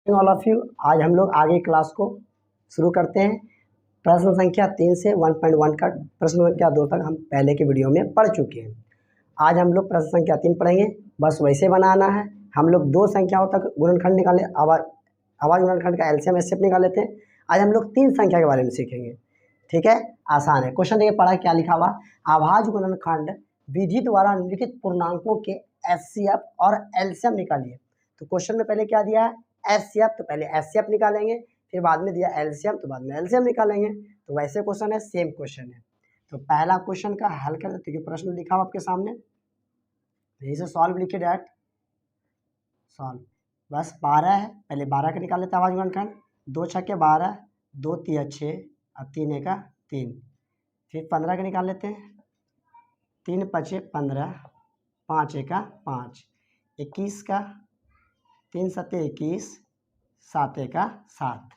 All of you. आज हम लोग आगे क्लास को शुरू करते हैं। प्रश्न संख्या 3 से 1.1 का प्रश्न संख्या 2 तक हम पहले के वीडियो में पढ़ चुके हैं। आज हम लोग प्रश्न संख्या 3 पढ़ेंगे। बस वैसे बनाना है। हम लोग दो संख्याओं तक गुणनखंड निकाले, आवाज गुणनखंड का एलसीएम एचसीएफ निकाल लेते हैं। आज हम लोग 3 संख्या के बारे में सीखेंगे। ठीक है, आसान है। क्वेश्चन देखिए, पढ़ा क्या लिखा हुआ। आवाज गुणनखंड विधि द्वारा निम्नलिखित पूर्णांकों के एचसीएफ और एलसीएम निकालिए। तो क्वेश्चन में पहले क्या दिया है, एचसीएफ, तो पहले एचसीएफ निकालेंगे, फिर बाद में दिया एलसीएम, तो बाद में एलसीएम निकालेंगे। तो वैसे क्वेश्चन है, सेम क्वेश्चन है। तो पहला क्वेश्चन का हल कर देते हैं। प्रश्न लिखा हुआ आपके सामने, यही से सॉल्व लिखिए डायरेक्ट सॉल्व। बस 12 है, पहले 12 का निकाल लेते हैं आवाज गुणनखंड। 2 छक्के 12, 2 तिया 6 और 3 एका 3। फिर 15 का निकाल लेते हैं। 3 पचे 15, 5 एका 5। 21 का, 3 सत्ते 21, 7 एका 7।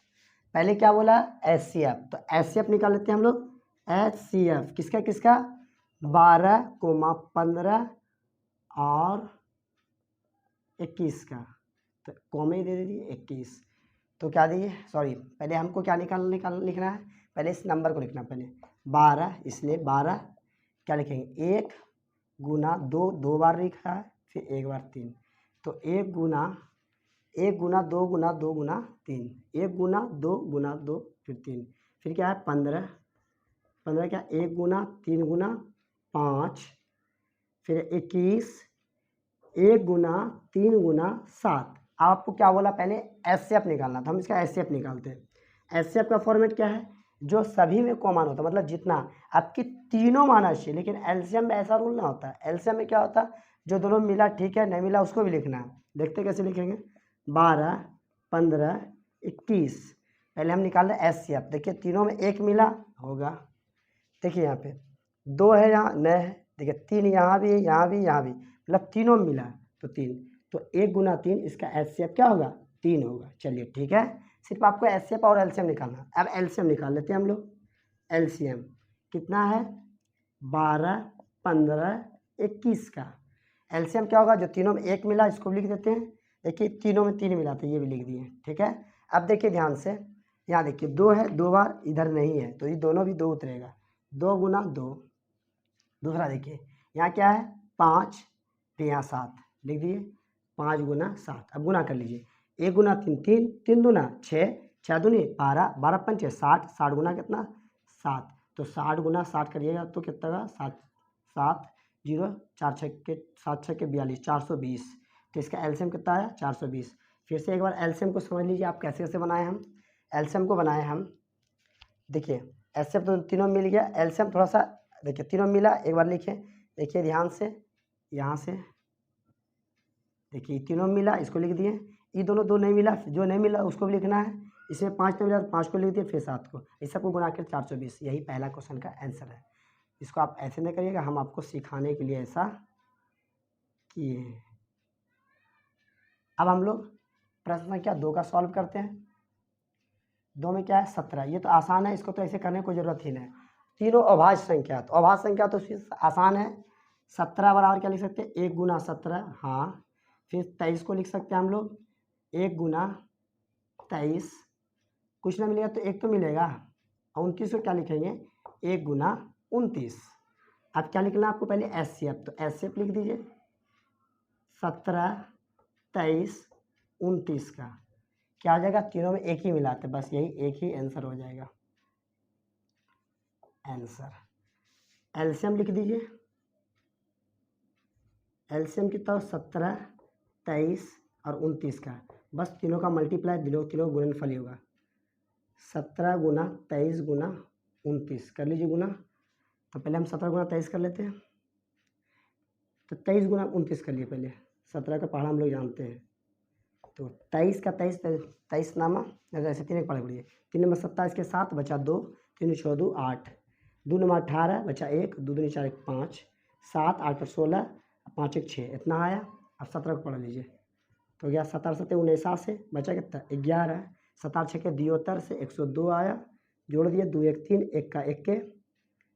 पहले क्या बोला, एचसीएफ, तो एचसीएफ निकाल लेते हैं हम लोग। एचसीएफ किसका किसका, 12,15 और 21 का, तो कॉमे ही दे दीजिए 21। तो क्या दीजिए, सॉरी, पहले हमको क्या लिखना है, पहले इस नंबर को लिखना। पहले 12, इसलिए 12 क्या लिखेंगे, 1 गुना 2, 2 बार लिखा है, फिर 1 बार 3। तो 1 गुना 2 गुना 2 गुना 3, 1 गुना 2 गुना 2 फिर 3, फिर क्या है 15, 15 क्या 1 गुना 3 गुना 5, फिर 21, 1 गुना 3 गुना 7। आपको क्या बोला, पहले एचसीएफ निकालना था, हम इसका एचसीएफ निकालते हैं। एचसीएफ का फॉर्मेट क्या है, जो सभी में कॉमन होता है, मतलब जितना आपकी तीनों माना चाहिए। लेकिन एलसीएम में ऐसा रूल ना होता है। एलसीएम में क्या होता है, जो दोनों मिला ठीक है, नहीं मिला उसको भी लिखना है। देखते कैसे लिखेंगे, 12, 15, 21। पहले हम निकाल रहे एचसीएफ। देखिए तीनों में 1 मिला होगा, देखिए यहाँ पे 2 है, यहाँ न है, देखिए 3 यहाँ भी, यहाँ भी, यहाँ भी, मतलब तीनों मिला तो 3। तो 1 गुना 3, इसका एचसीएफ क्या होगा, 3 होगा। चलिए ठीक है, सिर्फ आपको एचसीएफ और एलसीएम निकालना। अब एलसीएम निकाल लेते हैं हम लोग। एलसीएम कितना है, 12, 15, 21 का एलसीएम क्या होगा, जो तीनों में 1 मिला इसको भी लिख देते हैं। देखिए तीनों में 3 मिला तो ये भी लिख दिए। ठीक है, अब देखिए ध्यान से, यहाँ देखिए 2 है, 2 बार इधर नहीं है, तो ये दोनों भी 2 उतरेगा। 2 गुना 2। दूसरा देखिए यहाँ क्या है, 5, फिर यहाँ 7 लिख दिए, 5 गुना 7। अब गुना कर लीजिए, 1 गुना 3 3, 3 दूना 6, 6 दूनी 12, 12 पंचे 60, 60 गुना कितना 7। तो 60 गुना 60 करिएगा तो कितना का 7, 7 0, 4 छक्के 7 छक्के 42, 420। तो इसका एलसीएम कितना आया, 420। फिर से एक बार एलसीएम को समझ लीजिए आप कैसे कैसे बनाए हम। एलसीएम को बनाए हम, देखिए एलसीएम तो तीनों मिल गया, एलसीएम थोड़ा सा देखिए तीनों मिला, एक बार लिखे, देखिए ध्यान से, यहाँ से देखिए तीनों मिला, इसको लिख दिए। ये दोनों 2 नहीं मिला, जो नहीं मिला उसको भी लिखना है। इसमें 5 नहीं मिला तो 5 को लिख दिए, फिर 7 को, इस सबको गुणा कर 420। यही पहला क्वेश्चन का आंसर है। इसको आप ऐसे नहीं करिएगा, हम आपको सिखाने के लिए ऐसा किए हैं। अब हम लोग प्रश्न संख्या 2 का सॉल्व करते हैं। 2 में क्या है, 17। ये तो आसान है, इसको तो ऐसे करने की कोई ज़रूरत ही नहीं। तीनों अभाज्य संख्या, तो अभाज्य संख्या तो आसान है। 17 बराबर क्या लिख सकते हैं, 1 गुना 17, हाँ। फिर 23 को लिख सकते हैं हम लोग, 1 गुना 23। कुछ ना मिलेगा तो 1 तो मिलेगा, और 29 को क्या लिखेंगे, 1 गुना 29। अब क्या लिखना है आपको, पहले एचसीएफ, तो एचसीएफ लिख दीजिए। 17, 23, 29 का क्या आ जाएगा, तीनों में 1 ही मिलाते, बस यही एक ही आंसर हो जाएगा। आंसर एलसीएम लिख दीजिए। एलसीएम कितना हो, 17, 23 और 29 का, बस तीनों का मल्टीप्लाई, तीनों गुणनफल ही होगा। 17 गुना 23 गुना 29 कर लीजिए गुना। तो पहले हम 17 गुना 23 कर लेते हैं, तो 23 गुना 29 कर लिए पहले। 17 का पहाड़ा हम लोग जानते हैं, तो 23 का 23, 23 नामा ऐसे 3 एक पढ़े पड़िए। 3 नंबर 27 के 7 बचा 2, 3 6 2 8, 2 नंबर 18 बचा 1, 2 दूनी 4 1 5, 7 8 पर 16, 5 1 6, इतना आया। अब 17 को पढ़ लीजिए, तो गया 17 7 49 से बचा कितना 11, 7 6 के 72 से 102 आया, जोड़ दिए 2 1 3, 1 का 1 के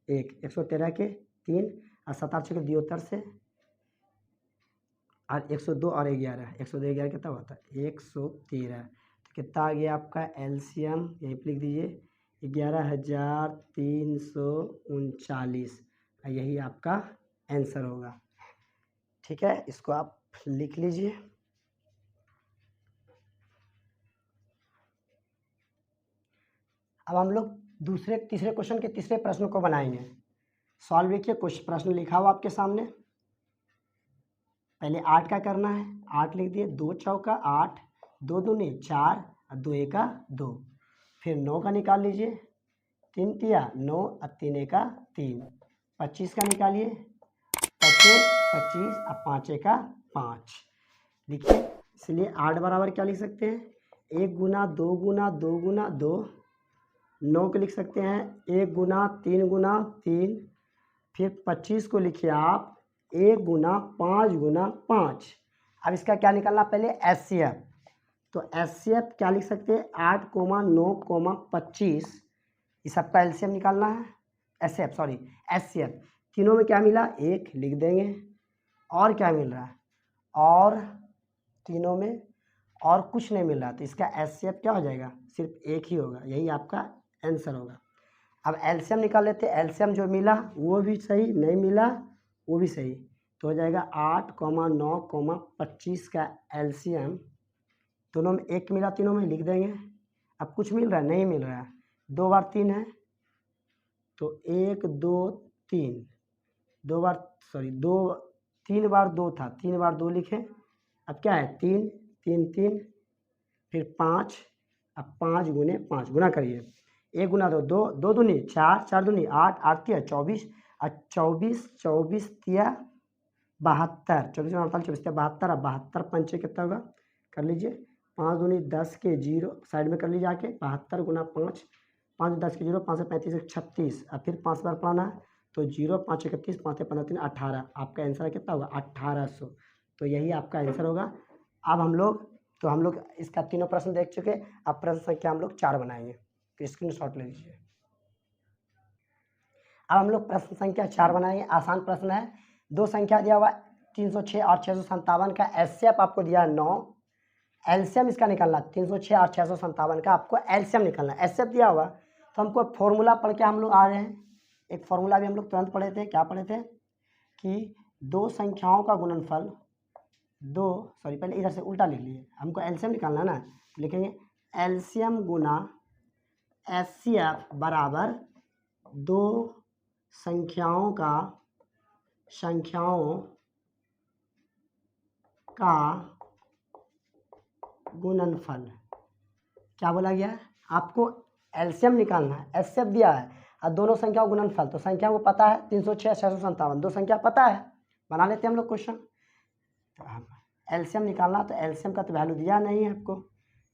1, 113 के 3, और 7 6 के 72 से और 102 और 11, 102 11 कितना होता है 113। तो कितना आ गया आपका एलसीएम, यहीं पर लिख दीजिए 11,339, यही आपका आंसर होगा। ठीक है, इसको आप लिख लीजिए। अब हम लोग तीसरे क्वेश्चन के तीसरे प्रश्न को बनाएंगे। सॉल्व देखिए, क्वेश्चन प्रश्न लिखा हुआ आपके सामने। पहले 8 का करना है, 8 लिख दिए, 2 चौका 8, 2 दूनी 4 और 2 एका 2। फिर 9 का निकाल लीजिए, 3 तिया 9 और 3 एका 3। 25 का निकालिए, 25 और 5 एका 5 लिखिए। इसलिए 8 बराबर क्या लिख सकते हैं, 1 गुना 2 गुना 2 गुना 2। 9 को लिख सकते हैं 1 गुना 3 गुना 3। फिर 25 को लिखिए आप 1 गुना 5 गुना 5। अब इसका क्या निकालना, पहले एचसीएफ। तो एचसीएफ क्या लिख सकते हैं, 8, 9, 25। इस सबका एलसीएम निकालना है, एचसीएफ। तीनों में क्या मिला, 1 लिख देंगे। और क्या मिल रहा है, और तीनों में और कुछ नहीं मिल रहा, तो इसका एचसीएफ क्या हो जाएगा, सिर्फ 1 ही होगा। यही आपका आंसर होगा। अब एलसीएम निकाल लेते हैं। एलसीएम जो मिला वो भी सही, नहीं मिला वो भी सही, तो हो जाएगा 8, 9, 25 का एलसीएम। दोनों में 1 मिला, तीनों में लिख देंगे। अब कुछ मिल रहा है, नहीं मिल रहा है। 2 बार 3 है, तो 1 2 3, 3 बार 2 था, 3 बार 2 लिखे। अब क्या है, 3 3 3, फिर 5। अब 5 गुने 5 गुना करिए, 1 गुना 2 2, 2 दूनी 4, 4 दूनी 8, 8 तिया 24 और 24 तिया 72, 24 48 24 तिया 72 और 72 पंचे कितना होगा, कर लीजिए। 5 दूनी 10 के 0 साइड में कर लीजिए आके, 72 गुना 5, 5 10 के 0, 5 से 35 36, और फिर 5 बार पढ़ाना है, तो 0 5 31, 5 से 15 3 18। आपका आंसर कितना होगा, 1800। तो यही आपका आंसर होगा। अब हम लोग इसका तीनों प्रश्न देख चुके। अब प्रश्न संख्या हम लोग 4 बनाएंगे, तो स्क्रीनशॉट ले लीजिए। अब हम लोग प्रश्न संख्या 4 बनाएंगे। आसान प्रश्न है। 2 संख्या दिया हुआ 306 और 657 का एचसीएफ आपको दिया 9। एलसीएम इसका निकालना, 306 और 657 का आपको एलसीएम निकालना। एचसीएफ दिया हुआ तो हमको फॉर्मूला पढ़ के हम लोग आ रहे हैं। एक फॉर्मूला भी हम लोग तुरंत पढ़े थे। क्या पढ़े थे कि 2 संख्याओं का गुणनफल, पहले इधर से उल्टा लिख लिए, हमको एलसीएम निकालना है ना, तो लिखेंगे एलसीएम गुना एचसीएफ बराबर 2 संख्याओं का गुणनफल। क्या बोला गया, आपको एलसीएम निकालना है, एचसीएफ दिया है और दोनों संख्याओं का गुणनफल। तो संख्या को पता है 306 657, 2 संख्या पता है, बना लेते हैं हम लोग क्वेश्चन। एलसीएम निकालना, तो एलसीएम का तो वैल्यू दिया नहीं है आपको,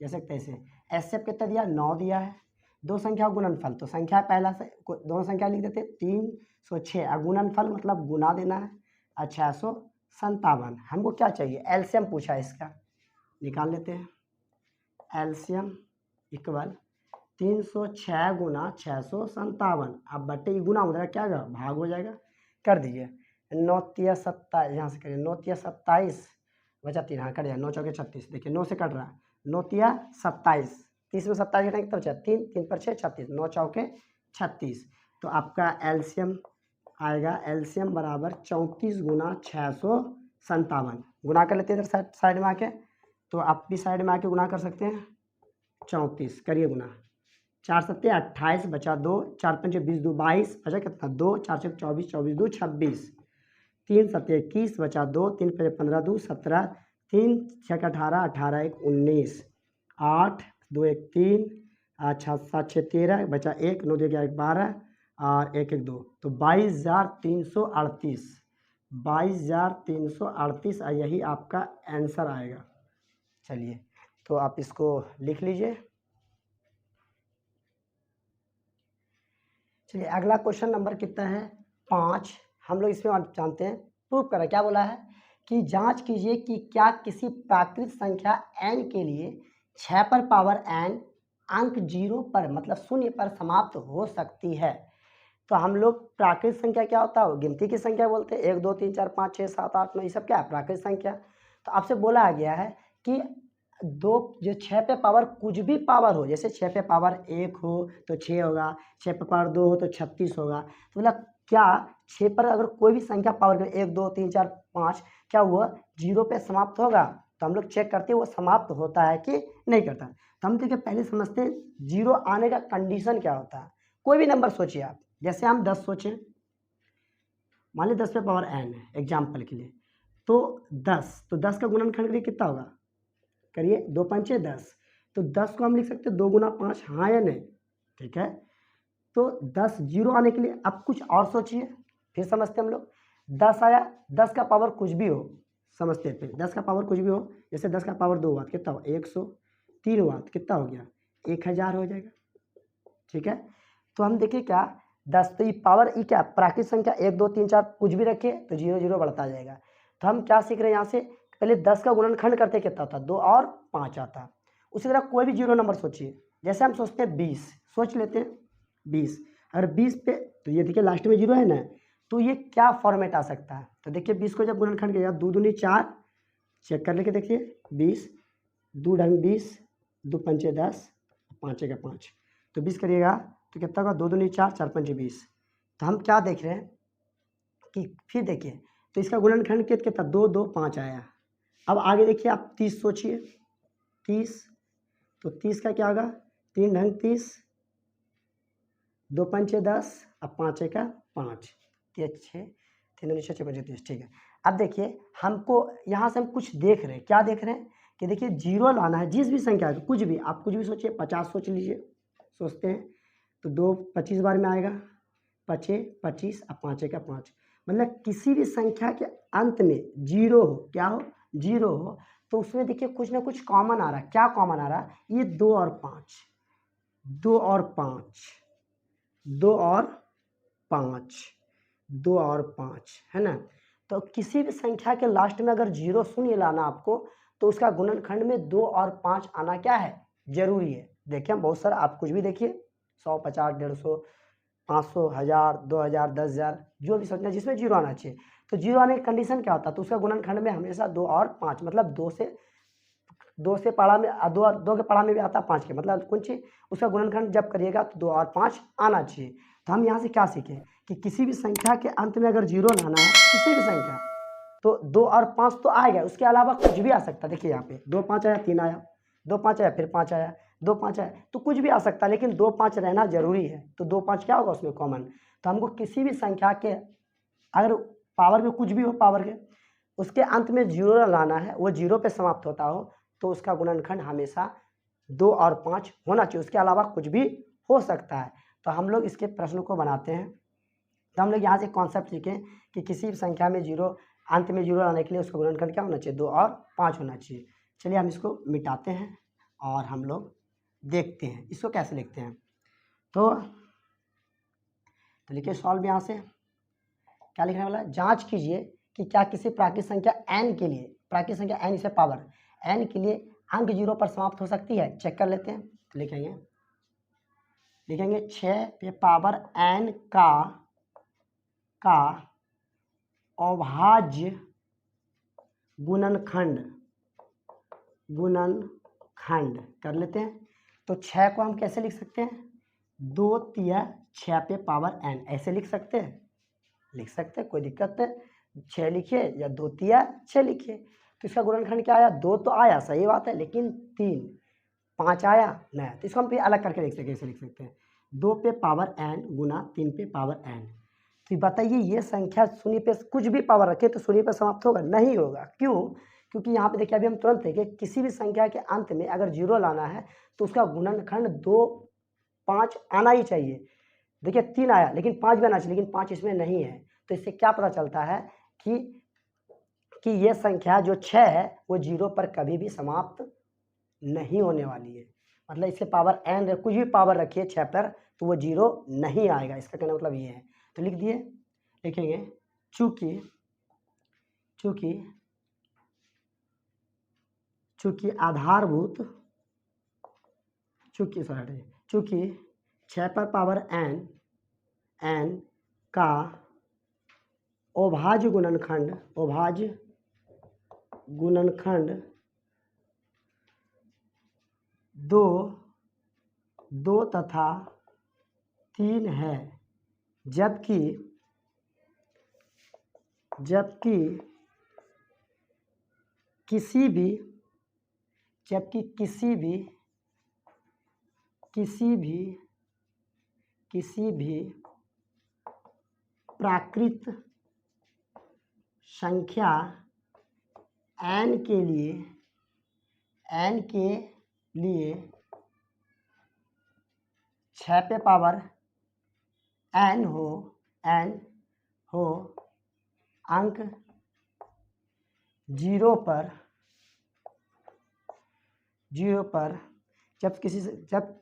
जैसे तैसे। एचसीएफ कितना दिया, 9 दिया है। 2 संख्या गुणनफल, तो संख्या पहला से दोनों संख्या लिख देते, 306 और गुणनफल मतलब गुना देना है, और 657। हमको क्या चाहिए, एलसीएम पूछा है, इसका निकाल लेते हैं। एलसीएम इक्वल 306 गुना 657। अब बटे गुना हो जाएगा, क्या होगा, भाग हो जाएगा। कर दीजिए, 9 तिया 27, यहाँ से करिए, 9 तिया 27 बचा 3, हाँ कट जाए, 9 चौके 36। देखिए 9 से कट रहा, 9 तिया 27, 30 में 27 घटाएंगे तो 3 3 पर 6 36, 9 चौके 36। तो आपका एलसीएम आएगा, एलसीएम बराबर 34 गुना 657। गुना कर लेते हैं इधर साइड में आके, तो आप भी साइड में आके गुना कर सकते हैं। 34 करिए गुना, 4 सत्ते 28 बचा 2, 4 पंचे 20 2 22 बचा कितना 2, 4 से 24 24 2 26, 3 सत्ते 21 बचा 2, 3 पंचे 15 2 17, 3 6 18 18 1 19, 8 2 1 3, 7 6 13 बचा 1, 9 2 11 12 और 1 1 2, तो 22,338, 22,338 यही आपका आंसर आएगा। चलिए, तो आप इसको लिख लीजिए। चलिए, अगला क्वेश्चन नंबर कितना है, 5। हम लोग इसमें आप जानते हैं, प्रूव करा। क्या बोला है कि जांच कीजिए कि क्या किसी प्राकृत संख्या n के लिए 6 पर पावर n अंक 0 पर मतलब 0 पर समाप्त हो सकती है। तो हम लोग प्राकृत संख्या क्या होता है, गिनती की संख्या बोलते हैं, 1 2 3 4 5 6 7 8 9, ये सब क्या है, प्राकृत संख्या। तो आपसे बोला गया है कि दो जो 6 पे पावर कुछ भी पावर हो, जैसे 6 पे पावर 1 हो तो 6 होगा, 6 पे पावर 2 हो तो 36 होगा। तो मतलब क्या 6 पर अगर कोई भी संख्या पावर में 1 2 3 4 5 क्या हुआ 0 पे समाप्त होगा? तो हम लोग चेक करते हैं वो समाप्त होता है कि नहीं करता। तो हम देखिए पहले समझते हैं 0 आने का कंडीशन क्या होता है। कोई भी नंबर सोचिए आप, जैसे हम 10 सोचें, मान लीजिए 10 पे पावर n है एग्जाम्पल के लिए, तो 10 का गुणनखंड करिए कितना होगा, करिए 2 पंचे 10, तो 10 को हम लिख सकते हैं 2 गुना 5, हाँ या नहीं? ठीक है, तो 10 0 आने के लिए अब कुछ और सोचिए, फिर समझते हम लोग। 10 आया, 10 का पावर कुछ भी हो, समझते हैं फिर 10 का पावर कुछ भी हो, जैसे 10 का पावर 2 हुआ तो कितना हुआ 100, 3 हुआ तो कितना हो गया 1000 हो जाएगा। ठीक है, तो हम देखिए क्या 10 तो ये पावर ई क्या प्राकृतिक संख्या 1 2 3 4 कुछ भी रखे तो 0 0 बढ़ता जाएगा। तो हम क्या सीख रहे हैं यहाँ से, पहले 10 का गुणनखंड करते कितना होता 2 और 5 आता। उसी तरह कोई भी 0 नंबर सोचिए, जैसे हम सोचते हैं 20, सोच लेते हैं 20, अगर 20 पे तो ये देखिए लास्ट में 0 है ना, तो ये क्या फॉर्मेट आ सकता है, तो देखिए 20 को जब गुणनखंड किया 2 दूनी 4, चेक कर लेके देखिए 20 2 ढंग 20, 2 पंचे 10, 5 का 5, तो 20 करिएगा तो कितना होगा 2 दूनी 4, 4 पंचे 20। तो हम क्या देख रहे हैं कि फिर देखिए तो इसका गुणनखंड कितना 2 2 5 आया। अब आगे देखिए आप 30 सोचिए, 30, तो 30 का क्या होगा 3 ढंग 30, 2 पंचे 10, अब 5 का 5, 3 6, 3 दूनी 6 6 पंचे 30। ठीक है, अब देखिए हमको यहाँ से हम कुछ देख रहे हैं, क्या देख रहे हैं कि देखिए 0 लाना है जिस भी संख्या को, कुछ भी आप कुछ भी सोचिए, 50 सोच लीजिए, सोचते हैं तो 2 25 बार में आएगा, 5 25, अब 5 का 5, मतलब किसी भी संख्या के अंत में 0 हो, क्या हो 0 हो, तो उसमें देखिए कुछ ना कुछ कॉमन आ रहा है। क्या कॉमन आ रहा है, ये 2 और 5, 2 और 5, 2 और 5, 2 और 5 है ना। तो किसी भी संख्या के लास्ट में अगर 0 शून्य लाना आपको, तो उसका गुणनखंड में 2 और 5 आना क्या है, जरूरी है। देखिए हम बहुत सारा, आप कुछ भी देखिए 100 50 150 500 1000 2000 10,000 जो भी सोचना जिसमें 0 आना चाहिए, तो 0 आने की कंडीशन क्या होता है, तो उसका गुणनखंड में हमेशा 2 और 5, मतलब 2 से पढ़ा में 2 के पढ़ा में भी आता है 5 के, मतलब कौन चीज उसका गुणनखंड जब करिएगा तो 2 और 5 आना चाहिए। तो हम यहाँ से क्या सीखें कि किसी भी संख्या के अंत में अगर 0 लाना है, किसी भी संख्या, तो 2 और 5 तो आएगा, उसके अलावा कुछ भी आ सकता है। देखिए यहाँ पे 2 5 आया, 3 आया, 2 5 आया, फिर 5 आया, 2 5 आया, तो कुछ भी आ सकता है, लेकिन 2 5 रहना जरूरी है। तो 2 5 क्या होगा उसमें कॉमन। तो हमको किसी भी संख्या के अगर पावर में कुछ भी हो, पावर के उसके अंत में 0 लाना है, वो 0 पे समाप्त होता हो, तो उसका गुणनखंड हमेशा 2 और 5 होना चाहिए, उसके अलावा कुछ भी हो सकता है। तो हम लोग इसके प्रश्न को बनाते हैं। तो हम लोग यहाँ से कॉन्सेप्ट सीखें कि किसी भी संख्या में 0 अंत में 0 लाने के लिए उसका गुणनखंड क्या होना चाहिए, 2 और 5 होना चाहिए। चलिए हम इसको मिटाते हैं और हम लोग देखते हैं इसको कैसे लिखते हैं। तो लिखिए सॉल्व यहाँ से क्या लिखने वाला है, जांच कीजिए कि क्या किसी प्राकृतिक संख्या n के लिए, प्राकृतिक संख्या n इसे पावर n के लिए अंक 0 पर समाप्त हो सकती है। चेक कर लेते हैं, तो लिखेंगे 6 पे पावर n का अभाज्य गुणनखंड कर लेते हैं। तो 6 को हम कैसे लिख सकते हैं, 2 तिया 6 पे पावर n, ऐसे लिख सकते हैं, कोई दिक्कत नहीं, 6 लिखिए या 2 तिया 6 लिखिए। तो इसका गुणनखंड क्या आया, 2 तो आया, सही बात है, लेकिन 3 5 आया नहीं, तो इसको हम फिर अलग करके लिख सकते हैं, कैसे लिख सकते हैं, 2 पे पावर n गुना 3 पे पावर n। तो बताइए ये संख्या शून्य पे कुछ भी पावर रखे तो शून्य पे समाप्त होगा, नहीं होगा। क्यों, क्योंकि यहाँ पे देखिए अभी हम तुरंत देखें किसी भी संख्या के अंत में अगर 0 लाना है तो उसका गुणनखंड 2 5 आना ही चाहिए। देखिए 3 आया लेकिन 5 भी आना चाहिए, लेकिन 5 इसमें नहीं है। तो इससे क्या पता चलता है कि ये संख्या जो 6 है वो 0 पर कभी भी समाप्त नहीं होने वाली है। मतलब इसके पावर n कुछ भी पावर रखिए 6 पर तो वो 0 नहीं आएगा, इसका कहना मतलब ये है। तो लिख दिए, लिखेंगे चूंकि आधारभूत चूंकि 6 पर पावर n का अभाज्य गुणनखंड दो दो तथा 3 है, जबकि किसी भी प्राकृत संख्या n के लिए 6 पे पावर n हो अंक 0 पर जब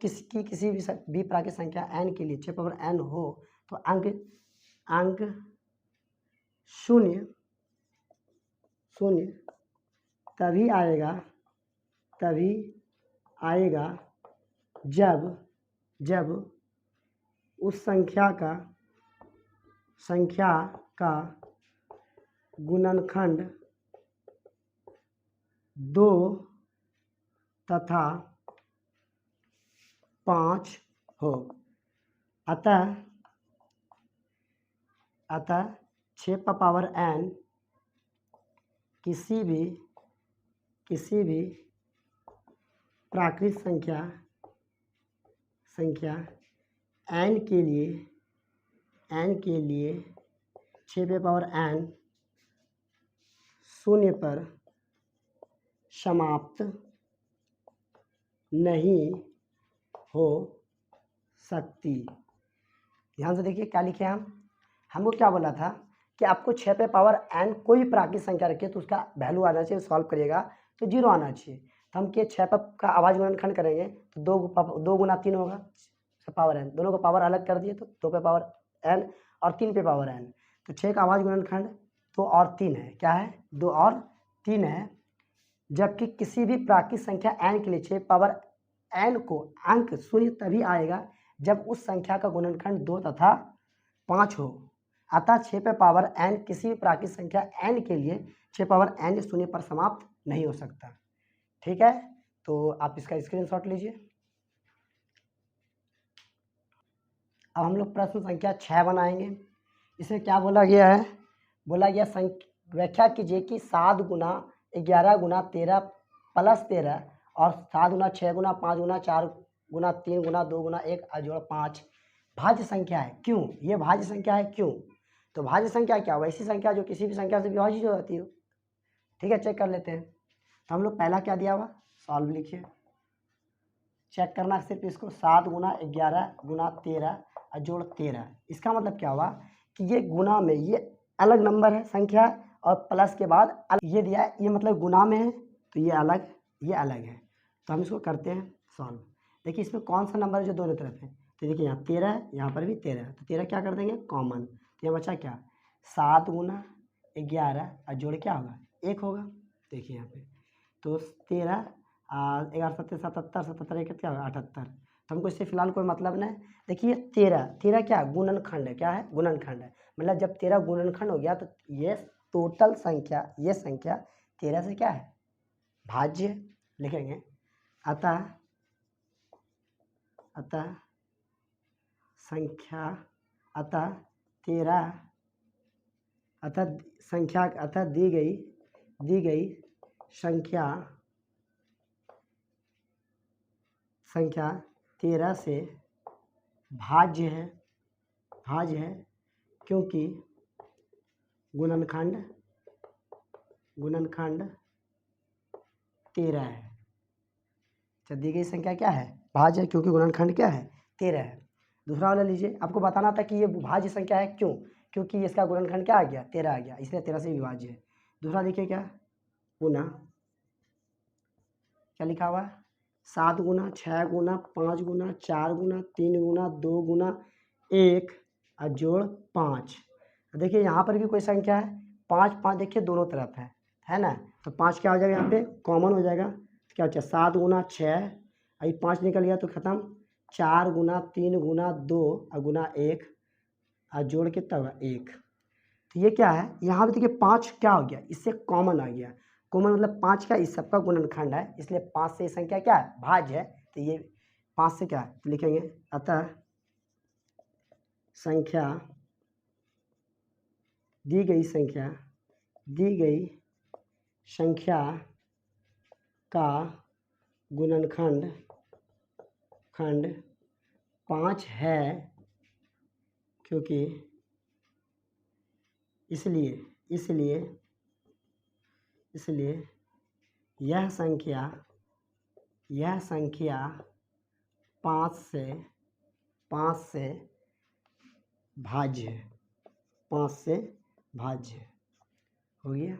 किसी भी प्राकृत संख्या n के लिए 6 पावर n हो तो अंक शून्य तभी आएगा जब उस संख्या का गुणनखंड 2 तथा 5 हो। अतः 6 का पावर n किसी भी प्राकृत संख्या n के लिए 6 पे पावर n शून्य पर समाप्त नहीं हो सकती। ध्यान से देखिए क्या लिखे हमको क्या बोला था कि आपको 6 पे पावर n कोई प्राकृत संख्या रखिए तो उसका वैल्यू आना चाहिए, सॉल्व करिएगा तो 0 आना चाहिए। तो हम के 6 का आवाज गुणनखंड करेंगे तो 2 गुना 3 होगा पावर n, दोनों का पावर अलग कर दिए तो 2 पे पावर n और 3 पे पावर n। तो 6 का आवाज गुणनखंड 2 और 3 है, क्या है 2 और 3 है, जबकि किसी भी प्राकृत संख्या n के लिए 6 पावर n को अंक शून्य तभी आएगा जब उस संख्या का गुणनखंड 2 तथा 5 हो। अतः 6 पे पावर n किसी भी प्राकृत संख्या n के लिए 6 पावर n शून्य पर समाप्त नहीं हो सकता। ठीक है, तो आप इसका स्क्रीनशॉट लीजिए। अब हम लोग प्रश्न संख्या 6 बनाएंगे। इसमें क्या बोला गया है, बोला गया व्याख्या कीजिए कि 7 गुना 11 गुना 13 प्लस 13 और 7 गुना 6 गुना 5 गुना 4 गुना 3 गुना 2 गुना 1 अजोड़ 5 भाज्य संख्या है, क्यों? ये भाज्य संख्या है, क्यों? तो भाज्य संख्या क्या? वैसी संख्या जो किसी भी संख्या से विभाजित हो जाती हो। ठीक है, चेक कर लेते हैं। तो हम लोग पहला क्या दिया हुआ, सॉल्व लिखिए, चेक करना सिर्फ इसको। 7 गुना 11 गुना 13 अजोड़ 13, इसका मतलब क्या हुआ कि ये गुना में ये अलग नंबर है संख्या और प्लस के बाद ये दिया है, ये मतलब गुना में है तो ये अलग है। तो हम इसको करते हैं सॉल्व। देखिए इसमें कौन सा नंबर है जो दोनों तरफ है, तो देखिए यहाँ 13 है, यहाँ पर भी 13 है, तो 13 क्या कर देंगे कॉमन, तो यहाँ बचा क्या 7 गुना 11 अजोड़ क्या होगा 1 होगा। देखिए यहाँ पे तो 13 11 7 77 77 1 क्या होगा 78। तो हमको इससे फिलहाल कोई मतलब नहीं। देखिए 13 क्या गुणनखंड है, क्या है गुणनखंड है, मतलब जब 13 गुणनखंड हो गया तो ये टोटल संख्या, ये संख्या 13 से क्या है भाज्य लिखेंगे। अतः संख्या 13 दी गई संख्या 13 से भाज्य है क्योंकि गुणनखंड 13 है। अच्छा, दी गई संख्या क्या है भाज्य है क्योंकि गुणनखंड क्या है 13 है। दूसरा वाला लीजिए, आपको बताना था कि ये भाज्य संख्या है क्यों, क्योंकि इसका गुणनखंड क्या आ गया 13 आ गया, इसलिए 13 से विभाज्य है। दूसरा देखिए क्या गुना, क्या लिखा हुआ है 7 गुना 6 गुना 5 गुना 4 गुना 3 गुना 2 गुना 1 अजोड़ 5। देखिए यहाँ पर भी कोई संख्या है 5 5, देखिए दोनों तरफ है ना, तो 5 क्या हो जाएगा यहाँ पे कॉमन हो जाएगा, तो क्या हो जाए 7 गुना 6 अभी 5 निकल गया तो खत्म, 4 गुना 3 गुना 2 और गुना 1 और जोड़ कितना होगा 1। तो ये क्या है यहाँ पे देखिए 5 क्या हो गया इससे कॉमन आ गया, कॉमन मतलब 5 का इस सबका गुणनखंड है, इसलिए 5 से संख्या क्या है भाज्य है, तो ये 5 से क्या लिखेंगे, अतः संख्या दी गई संख्या का गुणनखंड 5 है, क्योंकि इसलिए यह संख्या 5 से भाज्य है, 5 से भाज्य है। हो गया।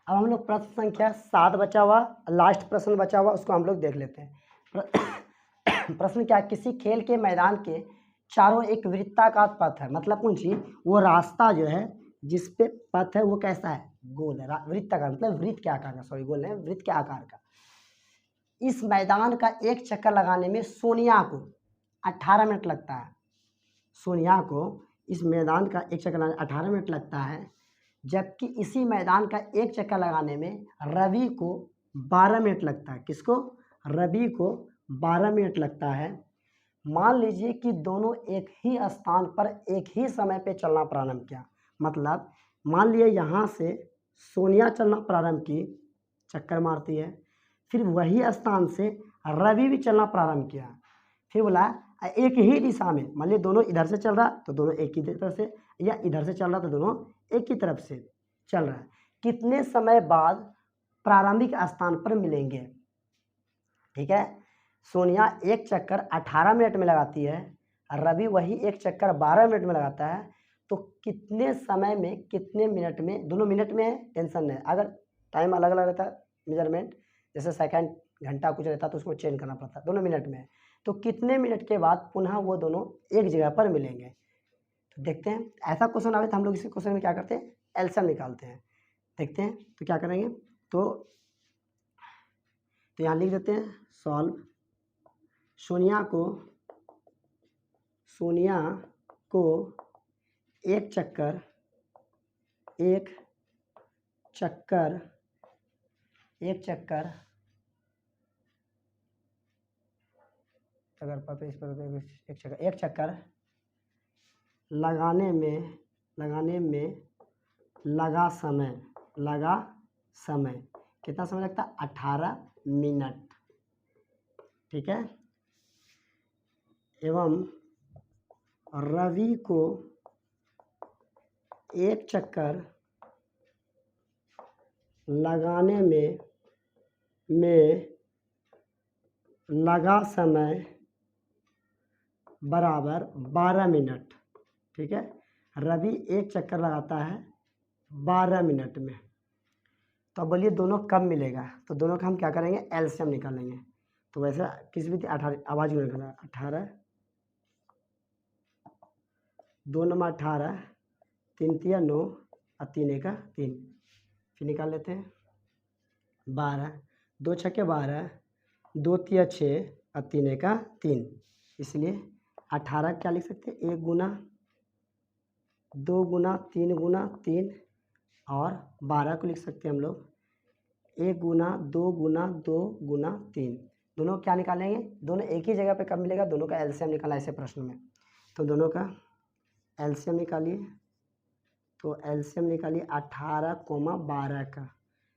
अब हम लोग प्रश्न संख्या 7 बचा हुआ, लास्ट प्रश्न बचा हुआ, उसको हम लोग देख लेते हैं। प्रश्न क्या, किसी खेल के मैदान के चारों एक वृत्ताकार पथ है, मतलब पूछिए वो रास्ता जो है जिस पे पथ है वो कैसा है, गोल है, वृत्ताकार, मतलब वृत्त के आकार का, सॉरी गोल है, वृत्त के आकार का। इस मैदान का एक चक्कर लगाने में सोनिया को 18 मिनट लगता है। सोनिया को इस मैदान का एक चक्कर लगाने 18 मिनट लगता है, जबकि इसी मैदान का एक चक्कर लगाने में रवि को 12 मिनट लगता है। किसको, रवि को 12 मिनट लगता है। मान लीजिए कि दोनों एक ही स्थान पर एक ही समय पे चलना प्रारंभ किया, मतलब मान लिया यहाँ से सोनिया चलना प्रारंभ की, चक्कर मारती है, फिर वही स्थान से रवि भी चलना प्रारंभ किया, फिर बोला एक ही दिशा में, मान लीजिए दोनों इधर से चल रहा तो दोनों एक ही तरफ से, या इधर से चल रहा तो दोनों एक ही तरफ से चल रहा है, कितने समय बाद प्रारंभिक स्थान पर मिलेंगे। ठीक है, सोनिया एक चक्कर 18 मिनट में लगाती है, रवि वही एक चक्कर 12 मिनट में लगाता है, तो कितने समय में, कितने मिनट में, दोनों मिनट में है, टेंशन नहीं, अगर टाइम अलग अलग रहता है मेजरमेंट, जैसे सेकंड घंटा कुछ रहता तो उसको चेंज करना पड़ता, दोनों मिनट में है, तो कितने मिनट के बाद पुनः वो दोनों एक जगह पर मिलेंगे। तो देखते हैं, ऐसा क्वेश्चन आवे तो हम लोग इसी क्वेश्चन में क्या करते हैं, एलसीएम निकालते हैं। देखते हैं तो क्या करेंगे, तो यहाँ लिख देते हैं सॉल्व। सोनिया को एक चक्कर अगर पता इस पर एक चक्कर लगाने में लगा समय कितना समय लगता है, 18 मिनट। ठीक है, एवं रवि को एक चक्कर लगाने में लगा समय बराबर 12 मिनट। ठीक है, रवि एक चक्कर लगाता है 12 मिनट में, तो अब बोलिए दोनों कब मिलेगा, तो दोनों का हम क्या करेंगे, एलसीएम निकालेंगे। तो वैसे किसी भी 18 आवाज में निकालना, 18 2 नंबर 18, 3 तिया 9 और 3 एका 3, फिर निकाल लेते हैं 12, 2 छक्के 12, 2 तिया 6 और 3 एका 3, इसलिए 18 क्या लिख सकते हैं, 1 गुना 2 गुना 3 गुना 3, और 12 को लिख सकते हैं हम लोग 1 गुना 2 गुना 2 गुना 3। दोनों क्या निकालेंगे, दोनों एक ही जगह पे कब मिलेगा, दोनों का एलसीएम निकाला ऐसे प्रश्न में, तो दोनों का एलसीएम निकालिए। तो एलसीएम निकालिए 18,12 का,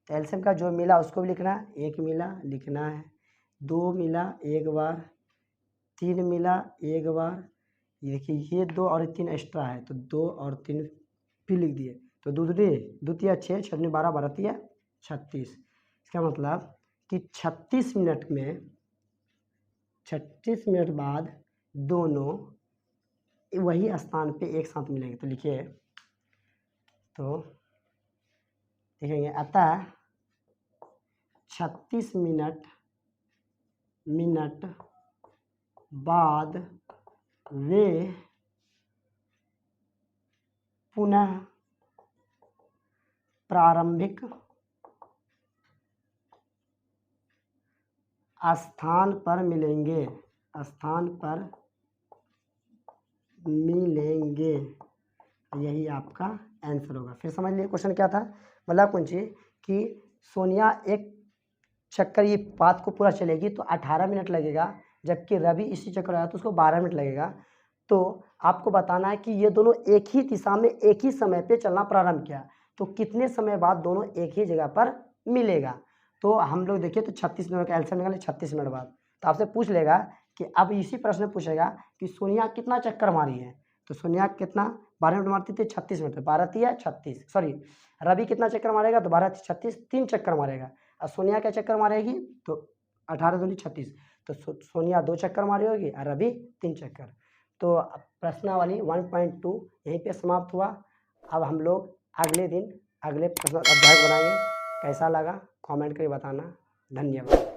तो एलसीएम का जो मिला उसको भी लिखना है, 1 मिला लिखना है, 2 मिला एक बार, 3 मिला एक बार, ये देखिए ये 2 और 3 एक्स्ट्रा है, तो 2 और 3 फिर लिख दिए, तो द्वितीय 6 6 12 12 36। इसका मतलब कि 36 मिनट बाद दोनों वही स्थान पे एक साथ मिलेंगे। तो लिखिए, तो लिखेंगे अतः 36 मिनट बाद वे पुनः प्रारंभिक स्थान पर मिलेंगे, यही आपका आंसर होगा। फिर समझ लीजिए क्वेश्चन क्या था, मतलब पूछिए कि सोनिया एक चक्कर ये बात को पूरा चलेगी तो 18 मिनट लगेगा, जबकि रवि इसी चक्कर आया तो उसको 12 मिनट लगेगा। तो आपको बताना है कि ये दोनों एक ही दिशा में एक ही समय पे चलना प्रारंभ किया, तो कितने समय बाद दोनों एक ही जगह पर मिलेगा। तो हम लोग देखिए तो 36 मिनट का एल्सियम निकाले 36 मिनट बाद, तो आपसे पूछ लेगा कि अब इसी प्रश्न में पूछेगा कि सोनिया कितना चक्कर मारी है। तो सोनिया कितना 12 मिनट मारती थी, 36 मिनट, 12 तिया 36, सॉरी रवि कितना चक्कर मारेगा, तो 12 36 3 चक्कर मारेगा। और सोनिया क्या चक्कर मारेगी, तो 18 दूनी 36, तो सोनिया 2 चक्कर मारी होगी और रवि 3 चक्कर। तो प्रश्नावली 1.2 यहीं पे समाप्त हुआ। अब हम लोग अगले दिन अगले प्रश्न अध्याय बनाएंगे। कैसा लगा कमेंट करके बताना। धन्यवाद।